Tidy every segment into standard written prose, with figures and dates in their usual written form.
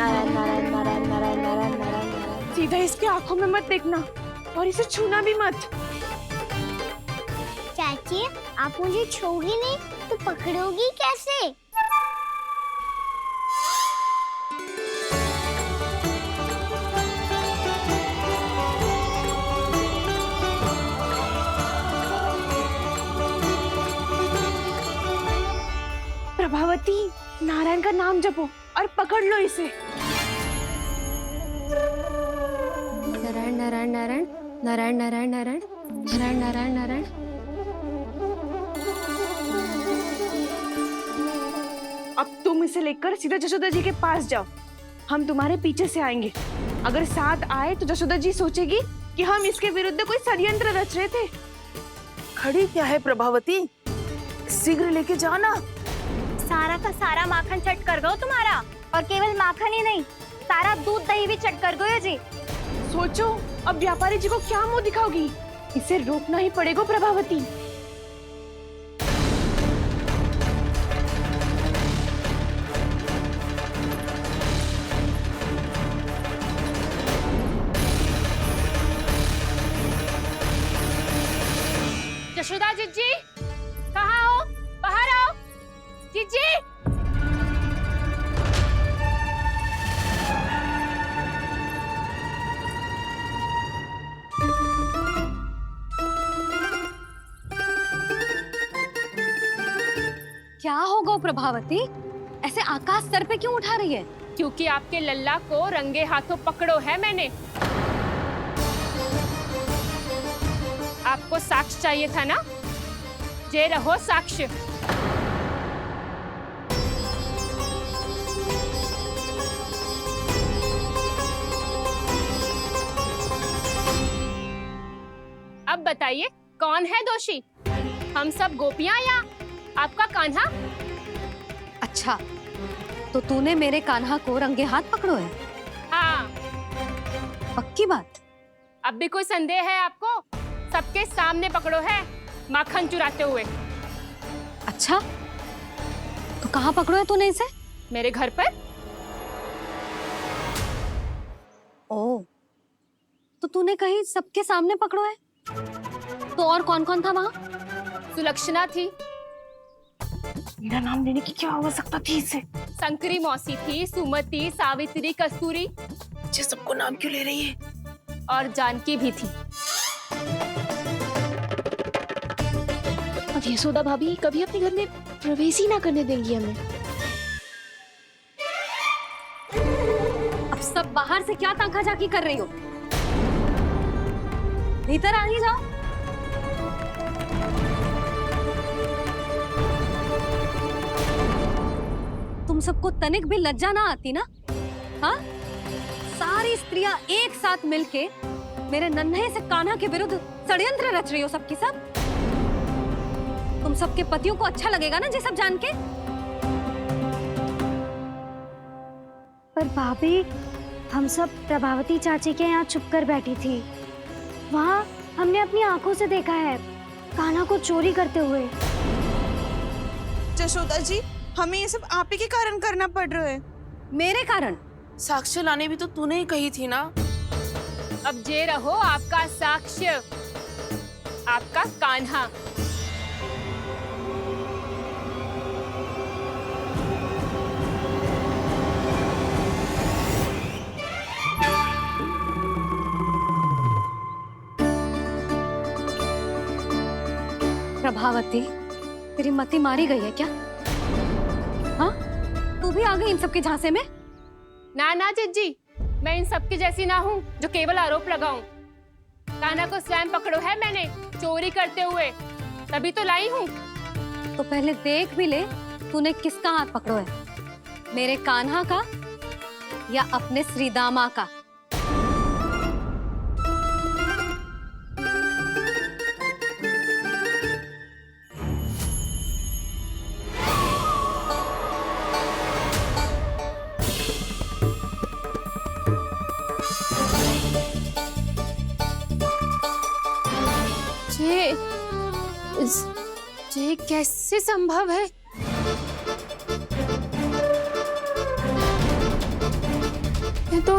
नारायण नारायण नारायण नारायण नारायण नारायण नारायण। सीधा इसके आंखों में मत देखना और इसे छूना भी मत। चाची, आप मुझे छोगी नहीं तो पकड़ोगी कैसे? प्रभावती, नारायण का नाम जपो और पकड़ लो इसे। नारायण नारायण नारायण नारायण नारायण नारायण नारायण नारायण नारायण। अब तुम इसे लेकर सीधा जशोदा जी के पास जाओ, हम तुम्हारे पीछे से आएंगे। अगर साथ आए तो जशोदा जी सोचेगी कि हम इसके विरुद्ध कोई षड्यंत्र रच रहे थे। खड़ी क्या है प्रभावती, शीघ्र लेके जाना। सारा का सारा माखन चट कर गयो तुम्हारा, और केवल माखन ही नहीं, सारा दूध दही भी चट कर गयो जी। सोचो अब व्यापारी जी को क्या मुंह दिखाओगी। इसे रोकना ही पड़ेगा प्रभावती। जशोदा जीजी, कहाँ हो? बाहर आओ जीजी। क्या होगा प्रभावती, ऐसे आकाश सर पे क्यों उठा रही है? क्योंकि आपके लल्ला को रंगे हाथों पकड़ो है मैंने। आपको साक्ष्य चाहिए था ना, जे रहो साक्ष्य। अब बताइए कौन है दोषी, हम सब गोपियां या आपका कान्हा? अच्छा, तो तूने मेरे कान्हा को रंगे हाथ पकड़ो है? हाँ। पक्की बात? अब भी कोई संदेह है आपको? सबके सामने पकड़ो है, माखन चुराते हुए। अच्छा, तो कहाँ पकड़ो है तूने इसे? मेरे घर पर। ओ, तो तूने कहीं सबके सामने पकड़ो है? तो और कौन कौन था वहाँ? सुलक्षणा थी। मेरा नाम लेने की क्या आवश्यकता थी इसे? संकरी मौसी थी, सुमति, सावित्री, कस्तूरी। ये सबको नाम क्यों ले रही है? और जानकी भी थी। अब यशोदा भाभी कभी अपने घर में प्रवेश ही ना करने देंगी हमें। अब सब बाहर से क्या ताका झाकी कर रही हो? भीतर आ ही जाओ। तुम सबको तनिक भी लज्जा ना आती ना? हाँ? सारी स्त्रियां एक साथ मिलके मेरे नन्हे से कान्हा के विरुद्ध षड्यंत्र रच रही हो सबकी सब। तुम सबके पतियों को अच्छा लगेगा ना ये सब जान के? पर भाभी, हम सब प्रभावती चाची के यहाँ छुप कर बैठी थी। वहाँ हमने अपनी आंखों से देखा है कान्हा को चोरी करते हुए। जशोदा जी, हमें ये सब आप ही के कारण करना पड़ रहा है। मेरे कारण? साक्ष्य लाने भी तो तूने ही कही थी ना। अब जे रहो आपका साक्ष्य, आपका कान्हा। प्रभावती, तेरी मति मारी गई है क्या? हाँ? तू भी आ गई इन सबके झांसे में? ना ना जीजी, मैं इन सबकी जैसी ना हूँ जो केवल आरोप लगाऊं। कान्हा को स्वयं पकड़ो है मैंने, चोरी करते हुए, तभी तो लाई हूँ। तो पहले देख भी ले तूने किसका हाथ पकड़ो है, मेरे कान्हा का या अपने श्रीदामा का? ये कैसे संभव है? तो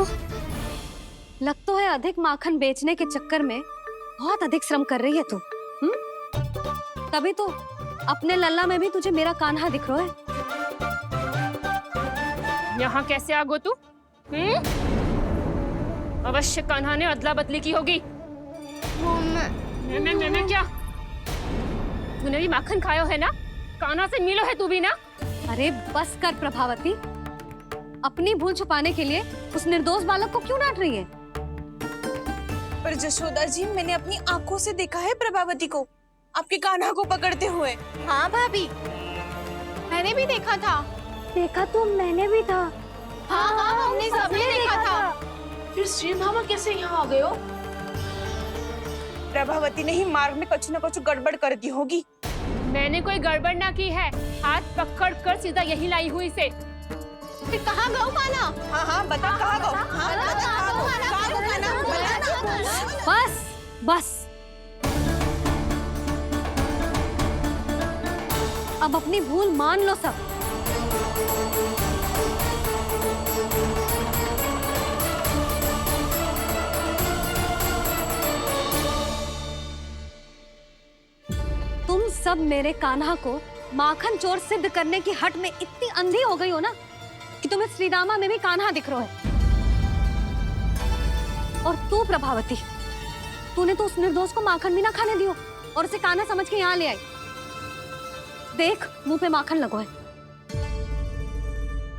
लग तो है अधिक माखन बेचने के चक्कर में बहुत अधिक श्रम कर रही है तू। तभी तो अपने लल्ला में भी तुझे मेरा कान्हा दिख रहा है। यहाँ कैसे आ गो तू? अवश्य कान्हा ने अदला बदली की होगी। मैं क्या? तूने भी माखन खायो है ना? कान्हा से मिलो है तू भी ना? अरे बस कर प्रभावती, अपनी भूल छुपाने के लिए उस निर्दोष बालक को क्यों डांट रही है? पर जशोदा जी, मैंने अपनी आंखों से देखा है प्रभावती को आपके कान्हा को पकड़ते हुए। हाँ भाभी, मैंने भी देखा था। देखा तो मैंने भी था। हाँ हाँ, हमने सबने देखा था। फिर श्रीधामा कैसे यहाँ आ गए हो? प्रभावती ने ही मार्ग में कुछ न कुछ गड़बड़ कर दी होगी। मैंने कोई गड़बड़ ना की है, हाथ पकड़ कर सीधा यही लाई हुई से। फिर कहाँ गौ कान्हा? हाँ हाँ, बता कहाँ गो? हाँ बता कहाँ गो? कहाँ गो कान्हा? बता ना। बस बस, अब अपनी भूल मान लो सब। तुम सब मेरे कान्हा को माखन चोर सिद्ध करने की हट में इतनी अंधी हो गई हो ना कि तुम्हें श्रीदामा में भी कान्हा दिख रहा है। और तू प्रभावती, तूने तो उस निर्दोष को माखन भी ना खाने दियो और उसे कान्हा समझ के यहाँ ले आई। देख, मुंह पे माखन लगो है।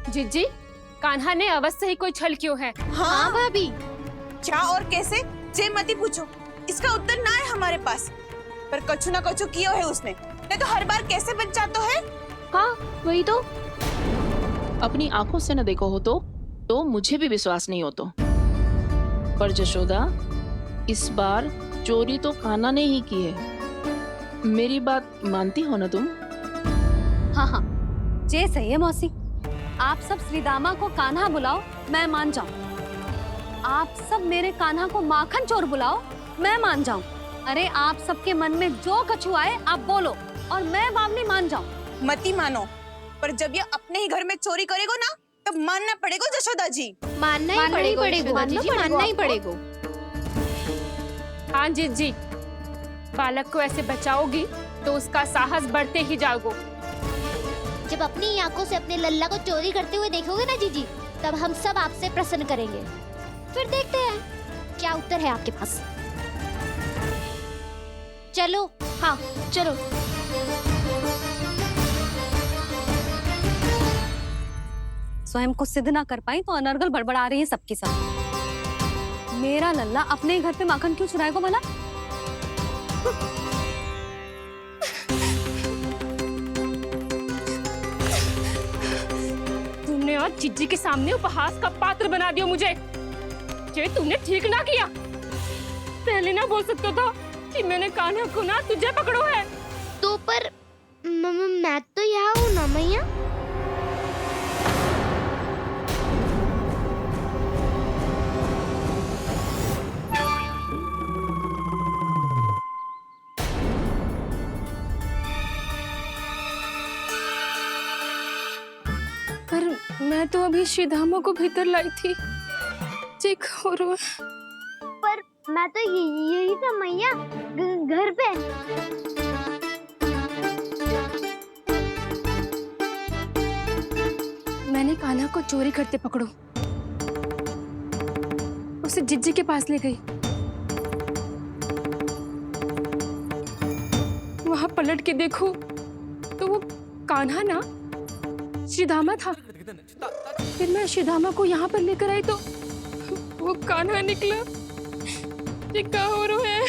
जिज्जी, कान्हा ने अवश्य ही कोई छल क्यों है। हाँ भाभी। क्या और कैसे? जे मती पूछो, इसका उत्तर ना है हमारे पास। पर कछु ना कछु किया है उसने, नहीं तो हर बार कैसे बच जाता है। हाँ वही तो। अपनी आंखों से न देखो हो तो मुझे भी विश्वास नहीं हो तो। पर जशोदा, इस बार चोरी तो कान्हा ने ही की है। मेरी बात मानती हो ना तुम? हाँ हाँ, जे सही है मौसी। आप सब श्रीदामा को कान्हा बुलाओ, मैं मान जाऊं। आप सब मेरे कान्हा को माखन चोर बुलाओ, मैं मान जाऊं। अरे आप सबके मन में जो कछु आए आप बोलो और मैं बावली मान जाऊं। मती मानो, पर जब ये अपने ही घर में चोरी करेगा ना, तब मानना पड़ेगा जशोदा जी। मानना ही पड़ेगा जी, मानना ही पड़ेगा। हाँ जिज्जी, बालक को ऐसे बचाओगी तो उसका साहस बढ़ते ही जाओगे। जब अपनी आंखों से अपने लल्ला को चोरी करते हुए देखोगे ना जीजी, तब हम सब आपसे प्रसन्न करेंगे। फिर देखते हैं क्या उत्तर है आपके पास। चलो। हाँ चलो। स्वयं को सिद्ध ना कर पाई तो अनर्गल बड़बड़ा रही है सबकी सब। मेरा लल्ला अपने ही घर पे माखन क्यों चुराएगा भला? तुमने आज जिज्जी के सामने उपहास का पात्र बना दिया मुझे। ये तुमने ठीक ना किया। पहले ना बोल सकता था कि मैंने कान्हा को ना तुझे पकड़ो है। तो पर मैं तो यहाँ हूँ ना मैया। पर मैं तो अभी श्रीधामा को भीतर लाई थी। चेक हो रहा है। पर मैं तो यही था मैया, घर पे। मैंने कान्हा को चोरी करते पकड़ो, उसे जिज्जी के पास ले गई। वहां पलट के देखो तो वो कान्हा ना श्रीधामा था। फिर मैं श्रीधामा को यहाँ पर लेकर आई तो वो कान्हा निकला। ये क्या हो रहा है?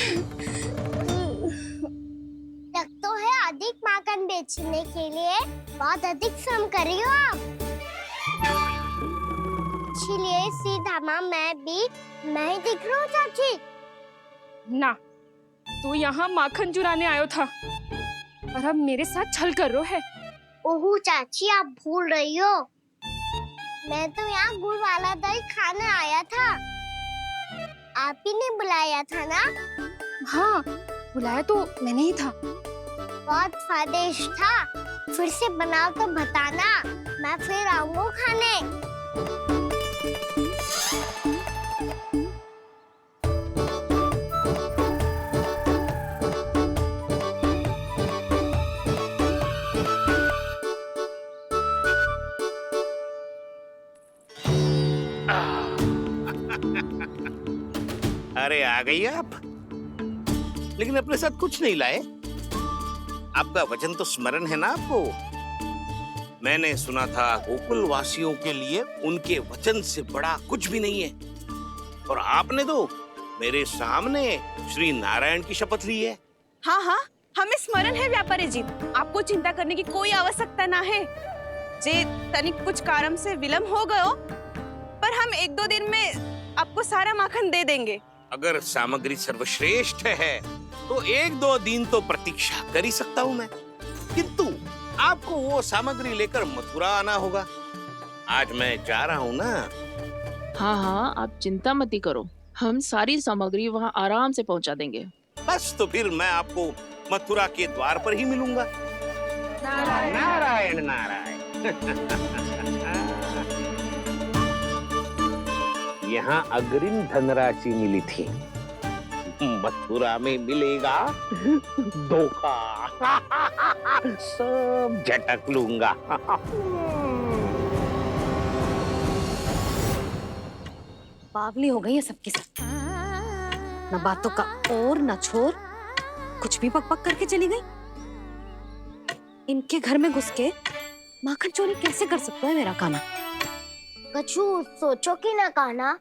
लग तो है अधिक माखन बेचने के लिए बहुत अधिक श्रम कर रही हो आप। इसलिए सीधामा मैं ही दिख रहा हूँ चाची। ना, तू यहाँ माखन चुराने आयो था और अब मेरे साथ छल कर रो है। ओह चाची, आप भूल रही हो। मैं तो यहाँ गुड़ वाला दही खाने आया था। आप ही ने बुलाया था ना? हाँ, बुलाया तो मैंने ही था। बहुत स्वादिष्ट था। फिर से बनाओ तो बताना, मैं फिर आऊंगा खाने। अरे आ गई आप, लेकिन अपने साथ कुछ नहीं लाए। आपका वचन तो स्मरण है ना आपको? मैंने सुना था गोकुल वासियों के लिए उनके वचन से बड़ा कुछ भी नहीं है, और आपने तो मेरे सामने श्री नारायण की शपथ ली है। हाँ हाँ, हमें स्मरण है व्यापारी जी, आपको चिंता करने की कोई आवश्यकता ना है। जे तनिक कुछ कारण से विलंब हो गयो, पर हम 1-2 दिन में आपको सारा माखन दे देंगे। अगर सामग्री सर्वश्रेष्ठ है तो 1-2 दिन तो प्रतीक्षा कर ही सकता हूँ मैं, किंतु आपको वो सामग्री लेकर मथुरा आना होगा। आज मैं जा रहा हूँ ना। हाँ हाँ, आप चिंता मत करो, हम सारी सामग्री वहाँ आराम से पहुँचा देंगे। बस तो फिर मैं आपको मथुरा के द्वार पर ही मिलूंगा। नारायण नारायण। यहाँ अग्रिम धनराशि मिली थी, मथुरा में मिलेगा धोखा। सब झटक लूंगा। बावली हो गई है सबकी सब, न बातों का और न छोर, कुछ भी पक पक करके चली गई। इनके घर में घुस के माखन चोरी कैसे कर सकता है मेरा काना? कछु सोचो कि ना कान्हा,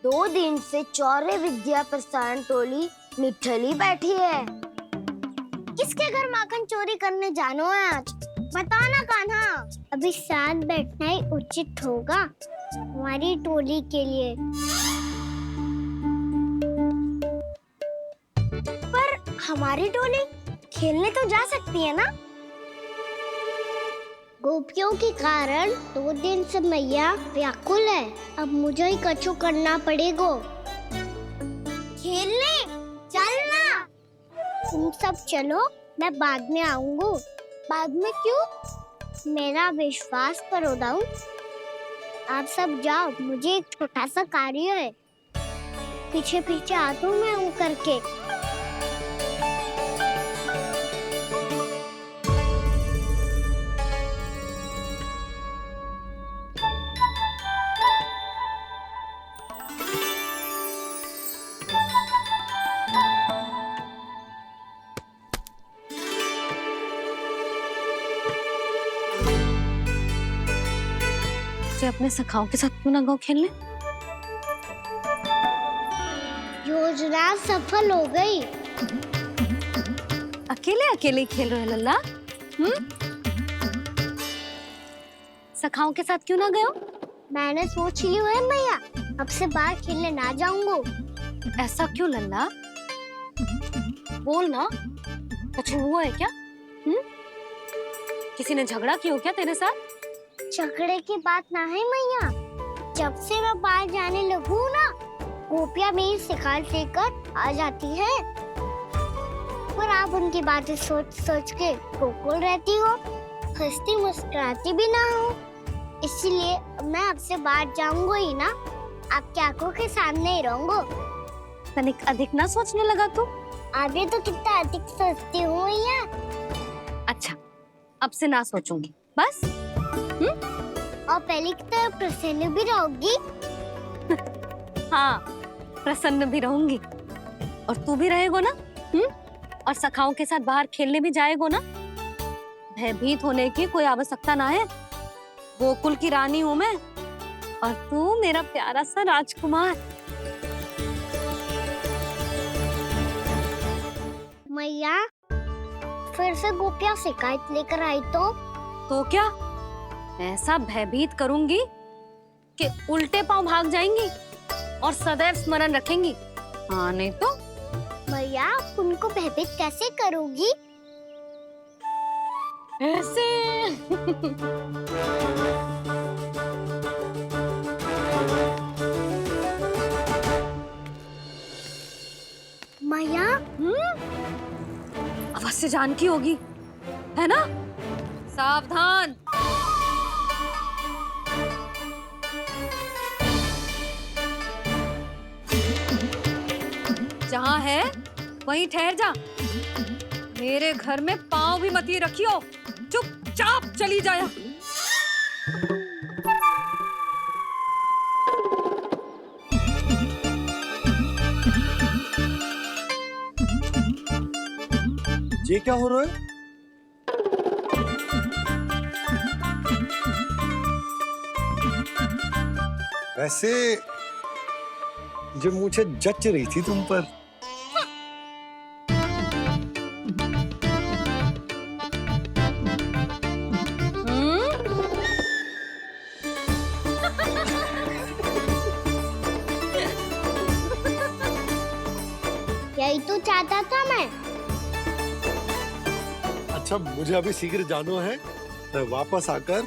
2 दिन से चौर्य विद्या प्रसारण टोली निठली बैठी है। किसके घर माखन चोरी करने जानो है आज? बता ना कान्हा। अभी साथ बैठना ही उचित होगा हमारी टोली के लिए। पर हमारी टोली खेलने तो जा सकती है ना? गोपियों के कारण 2 दिन से मैया व्याकुल है। अब मुझे ही कछु करना पड़ेगा। खेलने चलना। तुम सब चलो, मैं बाद में आऊंगा। बाद में क्यों? मेरा विश्वास करो दाऊ। आप सब जाओ, मुझे एक छोटा सा कार्य है। पीछे पीछे आता हूँ मैं करके। अपने सखाओं के साथ क्यों ना गाँव खेलने? योजना सफल हो गई। अकेले अकेले ही खेल रहे लल्ला? सखाओं के साथ क्यों ना गए हो? मैंने सोच लिया है मैया, अब से बाहर खेलने ना जाऊंगा। ऐसा क्यों लल्ला? बोल ना, कुछ हुआ है क्या? किसी ने झगड़ा किया हो क्या तेरे साथ? झगड़े की बात ना है मैया। जब से मैं बाहर जाने लगू ना, गोपियां मेरी शिकार लेकर आ जाती है। पर आप उनकी बातें सोच सोच के गोकुल रहती हो, हंसती मुस्कुराती भी ना हो। इसलिए मैं आपसे बाहर जाऊंगा ही ना, आपकी आंखों के सामने ही रहूंगा। तनिक अधिक ना सोचने लगा तू? आगे तो कितना अधिक सोचती हूँ मैया। अच्छा, अब से ना सोचूंगी बस। और पहले की तरह प्रसन्न भी रहोगी। हाँ, प्रसन्न भी रहूंगी, और तू भी रहेगा ना? और सखाओं के साथ बाहर खेलने भी जाएगा ना? भयभीत होने की कोई आवश्यकता ना है। गोकुल की रानी हूँ मैं, और तू मेरा प्यारा सा राजकुमार। मैया, फिर से गोपियां शिकायत लेकर आई तो क्या ऐसा भयभीत करूंगी कि उल्टे पांव भाग जाएंगी और सदैव स्मरण रखेंगी? हाँ नहीं तो? मैया, आप उनको भयभीत कैसे करोगी? ऐसे। मैया, अवश्य जानकी होगी, है ना? सावधान। जहाँ है वहीं ठहर जा। मेरे घर में पाँव भी मत ही रखियो, चुपचाप चली जाया। ये क्या हो रहा है? वैसे जो मुझे जच रही थी तुम पर। यही तो चाहता था मैं। अच्छा, मुझे अभी शीघ्र जाना है। मैं वापस आकर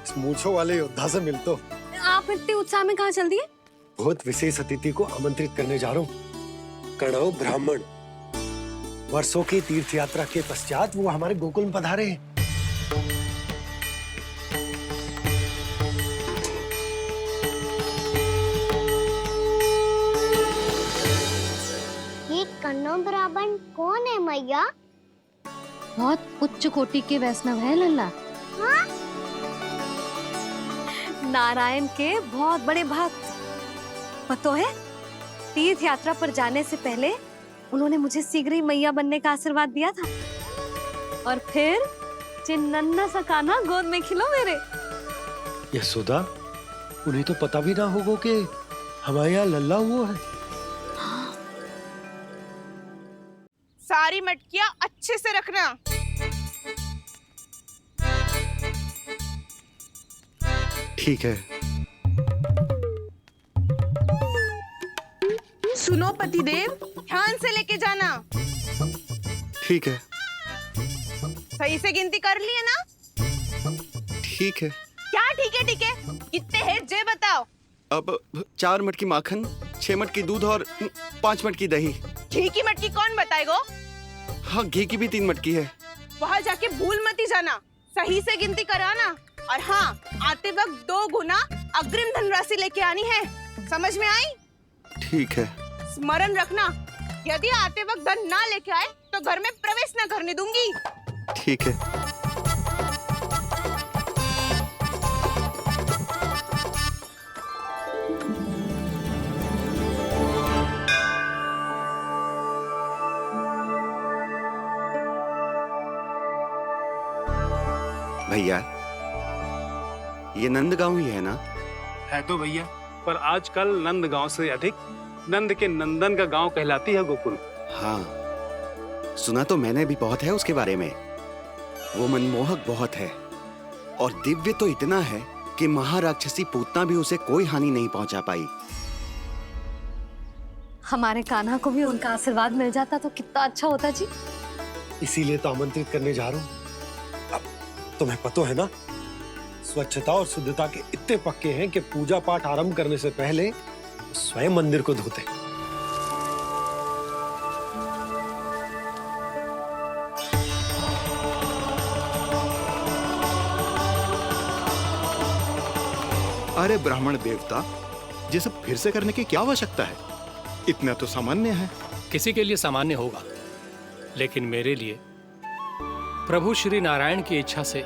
इस मूंछों वाले योद्धा से मिलता हूँ। आप इतने उत्साह में कहाँ चल दिए? बहुत विशेष अतिथि को आमंत्रित करने जा रहा हूँ। कणव ब्राह्मण। वर्षों की तीर्थ यात्रा के पश्चात वो हमारे गोकुल में पधारे हैं। ये कन्नौ ब्राह्मण कौन है मैया? बहुत उच्च कोटि के वैष्णव है लल्ला। हाँ? नारायण के बहुत बड़े भक्त। पता है, तीर्थ यात्रा पर जाने से पहले उन्होंने मुझे शीघ्र ही मैया बनने का आशीर्वाद दिया था। और फिर चिन्नन्ना सा कान्हा गोद में खिलो मेरे। यशोदा, उन्हें तो पता भी ना होगा कि हमारे यहाँ लल्ला हुआ है। सारी मटकियां अच्छे से रखना। ठीक है। सुनो पतिदेव, ध्यान से लेके जाना। ठीक है। सही से गिनती कर लिए ना? ठीक है। क्या ठीक है ठीक है? कितने हैं जे बताओ। अब 4 मटकी माखन, 6 मटकी दूध और 5 मटकी दही। घी की मटकी कौन बताएगा? हाँ, घी की भी 3 मटकी है। वहाँ जाके भूल मती जाना, सही से गिनती कराना। और हाँ, आते वक्त 2 गुना अग्रिम धनराशि लेके आनी है। समझ में आई? ठीक है। स्मरण रखना, यदि आते वक्त धन ना लेके आए तो घर में प्रवेश न करने दूंगी। ठीक है। भैया, ये नंदगांव ही है ना? है तो भैया, पर आजकल नंदगांव से अधिक नंद के नंदन का गांव कहलाती है गोकुल। हाँ, सुना तो मैंने भी बहुत है उसके बारे में। वो मनमोहक बहुत है और दिव्य तो इतना है कि महाराक्षसी पूतना भी उसे कोई हानि नहीं पहुंचा पाई। हमारे कान्हा को भी उनका आशीर्वाद मिल जाता तो कितना अच्छा होता जी। इसीलिए तो आमंत्रित करने जा रहा हूँ। अब तुम्हें पता है ना, स्वच्छता और शुद्धता के इतने पक्के हैं कि पूजा पाठ आरंभ करने से पहले स्वयं मंदिर को धोते। अरे ब्राह्मण देवता, ये सब फिर से करने की क्या आवश्यकता है? इतना तो सामान्य है। किसी के लिए सामान्य होगा, लेकिन मेरे लिए प्रभु श्री नारायण की इच्छा से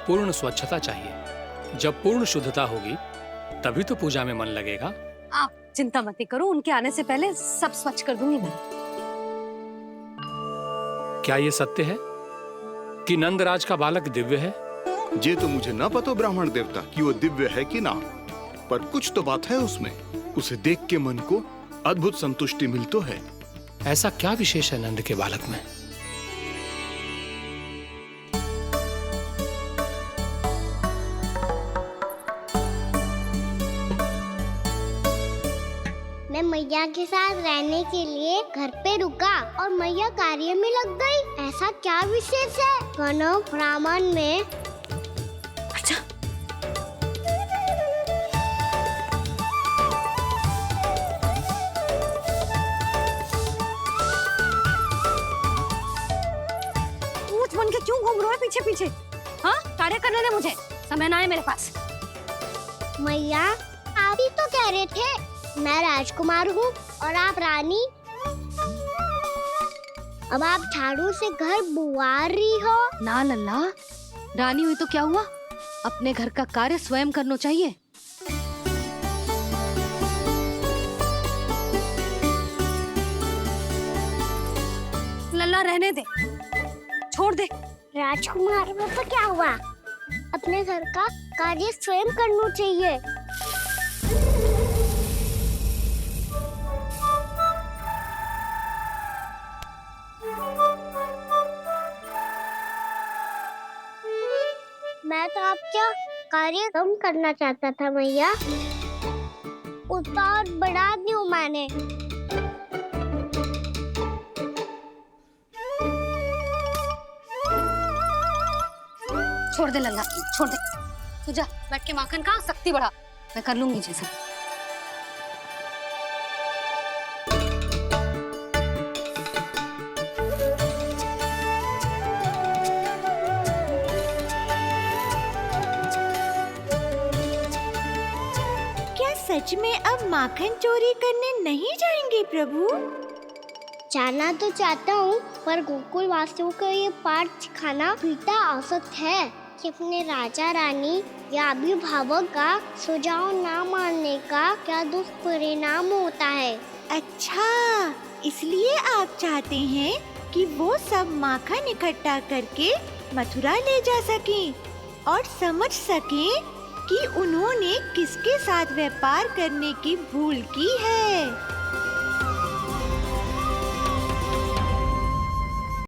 पूर्ण स्वच्छता चाहिए। जब पूर्ण शुद्धता होगी तभी तो पूजा में मन लगेगा। आप चिंता मत करो, उनके आने से पहले सब स्वच्छ कर दूंगी मैं। क्या ये सत्य है कि नंदराज का बालक दिव्य है? ये तो मुझे ना पता ब्राह्मण देवता कि वो दिव्य है कि ना, पर कुछ तो बात है उसमें। उसे देख के मन को अद्भुत संतुष्टि मिल तो है। ऐसा क्या विशेष है नंद के बालक में? मैं मैया के साथ रहने के लिए घर पे रुका और मैया कार्य में लग गई। ऐसा क्या विशेष है कन्नौ ब्राह्मण में? अच्छा, ऊँट बन के क्यों घूम रहे हो पीछे पीछे? हाँ, कार्य करने दे मुझे, समय ना है मेरे पास। मैया, आप ही तो कह रहे थे मैं राजकुमार हूँ और आप रानी। अब आप झाड़ू से घर बुआर रही हो। ना लल्ला, रानी हुई तो क्या हुआ, अपने घर का कार्य स्वयं करना चाहिए। लल्ला रहने दे, छोड़ दे। राजकुमार में तो क्या हुआ, अपने घर का कार्य स्वयं करना चाहिए। मैं तो आपका कार्य कम करना चाहता था भैया, उत्पाद बढ़ा दूं मैंने। छोड़ दे लल्ला, छोड़ दे। तू जा बैठ के माखन खा, शक्ति बढ़ा, मैं कर लूंगी जैसे। क्या सच में अब माखन चोरी करने नहीं जाएंगे प्रभु? जाना तो चाहता हूँ, पर गोकुल वासियों को ये पाठ सिखाना पिता औसत है कि अपने राजा रानी या अभिभावक का सुझाव ना मानने का क्या दुष्परिणाम होता है। अच्छा, इसलिए आप चाहते हैं कि वो सब माखन इकट्ठा करके मथुरा ले जा सकें और समझ सकें कि उन्होंने किसके साथ व्यापार करने की भूल की है।